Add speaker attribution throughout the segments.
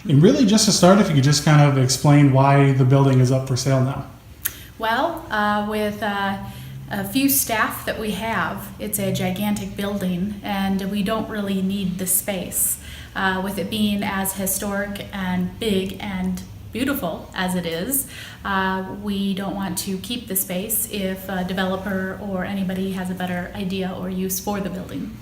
Speaker 1: And really, just to start, if you could just kind of explain why the building is up for sale now.
Speaker 2: Well, with a few staff that we have, it's a gigantic building and we don't really need the space. With it being as historic and big and beautiful as it is, we don't want to keep the space if a developer or anybody has a better idea or use for the building.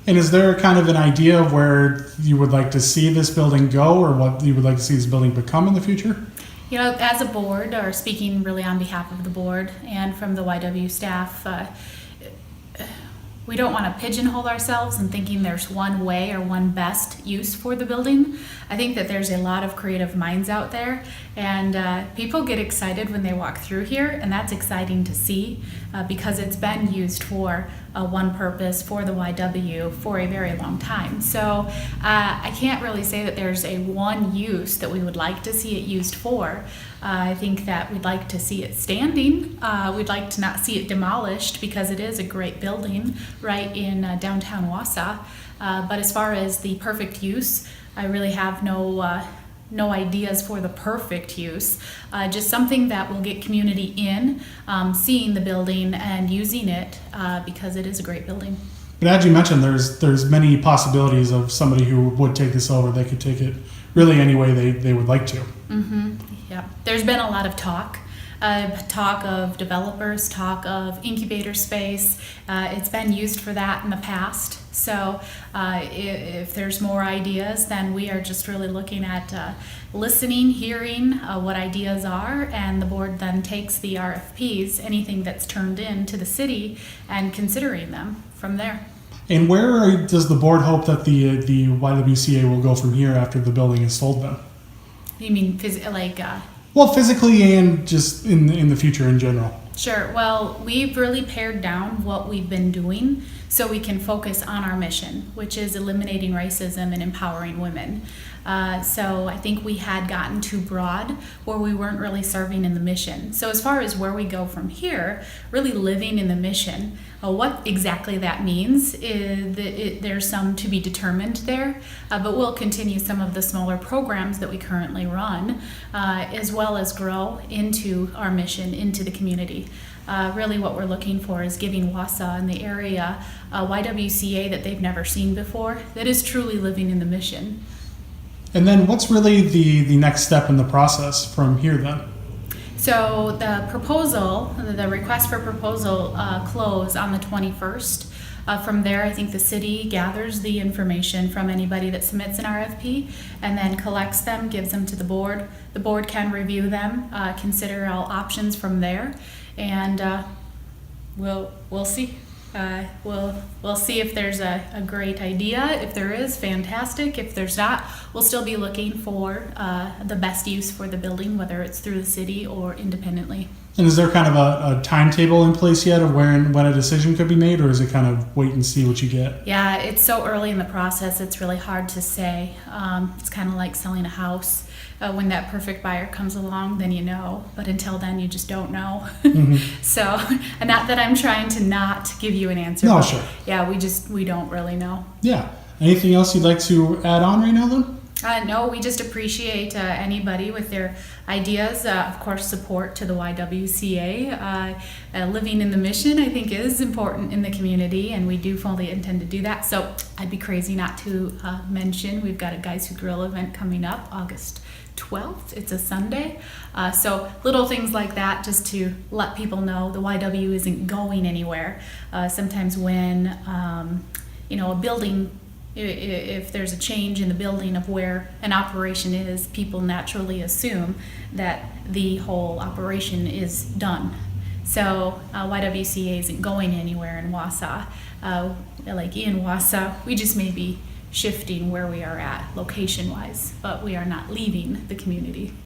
Speaker 1: And is there kind of an idea of where you would like to see this building go, or what you would like to see this building become in the future?
Speaker 2: You know, as a board, or speaking really on behalf of the board and from the YW staff, we don't want to pigeonhole ourselves in thinking there's one way or one best use for the building. I think that there's a lot of creative minds out there, and people get excited when they walk through here, and that's exciting to see because it's been used for one purpose for the YW for a very long time. So I can't really say that there's a one use that we would like to see it used for. I think that we'd like to see it standing. We'd like to not see it demolished because it is a great building right in downtown Wausau. But as far as the perfect use, I really have no ideas for the perfect use. Just something that will get community in, seeing the building and using it because it is a great building.
Speaker 1: But as you mentioned, there's many possibilities of somebody who would take this over. They could take it really any way they would like to.
Speaker 2: Mm-hmm. Yeah, there's been a lot of talk of developers, talk of incubator space. It's been used for that in the past. So if there's more ideas, then we are just really looking at listening, hearing what ideas are, and the board then takes the RFPs, anything that's turned in to the city, and considering them from there.
Speaker 1: And where does the board hope that the YWCA will go from here after the building is sold then?
Speaker 2: You mean
Speaker 1: Well, physically and just in the future in general.
Speaker 2: Sure. Well, we've really pared down what we've been doing so we can focus on our mission, which is eliminating racism and empowering women. So I think we had gotten too broad where we weren't really serving in the mission. So as far as where we go from here, really living in the mission, what exactly that means, there's some to be determined there, but we'll continue some of the smaller programs that we currently run, as well as grow into our mission, into the community. Really what we're looking for is giving Wausau and the area a YWCA that they've never seen before, that is truly living in the mission.
Speaker 1: And then what's really the next step in the process from here then?
Speaker 2: So the request for proposal close on the 21st. From there, I think the city gathers the information from anybody that submits an RFP and then collects them, gives them to the board. The board can review them, consider all options from there, and we'll see. We'll see if there's a great idea. If there is, fantastic. If there's not, we'll still be looking for the best use for the building, whether it's through the city or independently.
Speaker 1: And is there kind of a timetable in place yet of when a decision could be made, or is it kind of wait and see what you get?
Speaker 2: Yeah, it's so early in the process, it's really hard to say. It's kind of like selling a house. When that perfect buyer comes along, then you know. But until then, you just don't know. Mm-hmm. So, and not that I'm trying to not give you an answer.
Speaker 1: No, sure.
Speaker 2: Yeah, we don't really know.
Speaker 1: Yeah. Anything else you'd like to add on right now, then?
Speaker 2: No, we just appreciate anybody with their ideas. Of course, support to the YWCA. Living in the mission, I think, is important in the community, and we do fully intend to do that. So I'd be crazy not to mention we've got a Guys Who Grill event coming up August 12th. It's a Sunday. So little things like that just to let people know the YW isn't going anywhere. Sometimes when a building, if there's a change in the building of where an operation is, people naturally assume that the whole operation is done. So YWCA isn't going anywhere in Wausau. We just may be shifting where we are at location-wise, but we are not leaving the community.